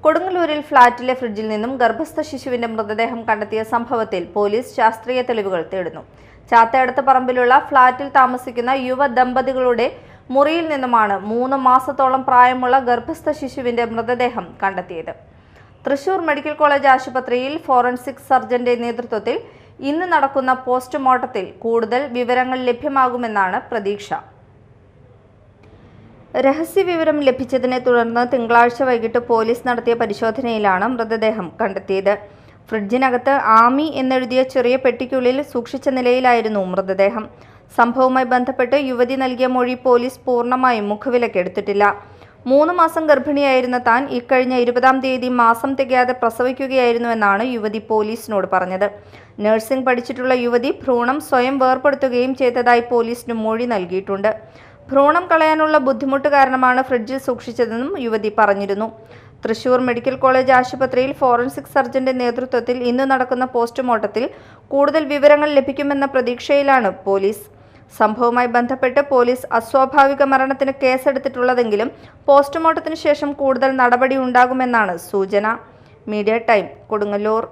കൊടുങ്ങല്ലൂരിൽ ഫ്ളാറ്റിലെ ഫ്രിഡ്ജിൽ നിന്നും ഗർഭസ്ഥ ശിശുവിന്റെ മൃതദേഹം കണ്ടെത്തിയ സംഭവത്തിൽ പോലീസ് ശാസ്ത്രീയ തെളിവുകൾ തേടുന്നു. ചാത്തയടത്ത് പറമ്പിലുള്ള ഫ്ളാറ്റിൽ താമസിക്കുന്ന യുവ ദമ്പതികളുടെ മുറിയിൽ നിന്നുമാണ് 3 മാസത്തോളം പ്രായമുള്ള ഗർഭസ്ഥ ശിശുവിന്റെ മൃതദേഹം കണ്ടെത്തിയത്. തൃശൂർ മെഡിക്കൽ കോളേജ് ആശുപത്രിയിൽ ഫോറൻസിക് സർജന്റെ നേതൃത്വത്തിൽ ഇന്ന് നടക്കുന്ന പോസ്റ്റ്മോർട്ടത്തിൽ കൂടുതൽ വിവരങ്ങൾ ലഭ്യമാകുമെന്നാണ് പ്രതീക്ഷ. രഹസ്യവിവരം ലഭിച്ചതിനെ തുടർന്ന് തിങ്കളാഴ്ച വൈകിട്ട് പോലീസ് നടത്തിയ പരിശോധനയിലാണ് മൃതദേഹം കണ്ടെത്തിയത്. ഫ്രിഡ്ജിനകത്ത് ആമി എന്നെഴുതിയ ചെറിയ പെട്ടിക്കുള്ളിൽ സൂക്ഷിച്ച നിലയിലായിരുന്നു മൃതദേഹം. സംഭവവുമായി ബന്ധപ്പെട്ട് യുവതി നൽകിയ മൊഴി പോലീസ് പൂർണ്ണമായും മുഖവിലക്കെടുത്തിട്ടില്ല. 3 മാസം ഗർഭിണിയായിരുന്ന താൻ ഇക്കഴിഞ്ഞ 20-ാം തീയതി മാസം തികയാതെ പ്രസവിക്കുകയായിരുന്നുവെന്നാണ് യുവതി പോലീസിനോട് പറഞ്ഞത്. നഴ്സിംഗ് പഠിച്ചിട്ടുള്ള യുവതി ഭ്രൂണം സ്വയം വേർപെടുത്തുകയും ചെയ്തതായി പോലീസിന് മൊഴി നൽകിയിട്ടുണ്ട്. ഭ്രൂണം കളയാനുള്ള ബുദ്ധിമുട്ട് കാരണമാണ് ഫ്രിഡ്ജിൽ സൂക്ഷിച്ചതെന്നും യുവതി പറഞ്ഞിരുന്നു. തൃശൂർ മെഡിക്കൽ കോളേജ് ആശുപത്രിയിൽ ഫോറൻസിക് സർജന്റെ നേതൃത്വത്തിൽ ഇന്ന് നടക്കുന്ന പോസ്റ്റ്മോർട്ടത്തിൽ കൂടുതൽ വിവരങ്ങൾ ലഭിക്കുമെന്ന പ്രതീക്ഷയിലാണ് പോലീസ്. സംഭവവുമായി ബന്ധപ്പെട്ട് പോലീസ് അസ്വാഭാവിക മരണത്തിന് കേസെടുത്തിട്ടുള്ളതെങ്കിലും പോസ്റ്റ്മോർട്ടത്തിന് ശേഷം കൂടുതൽ നടപടി ഉണ്ടാകുമെന്നാണ് സൂചന. Media time, Kodungallur.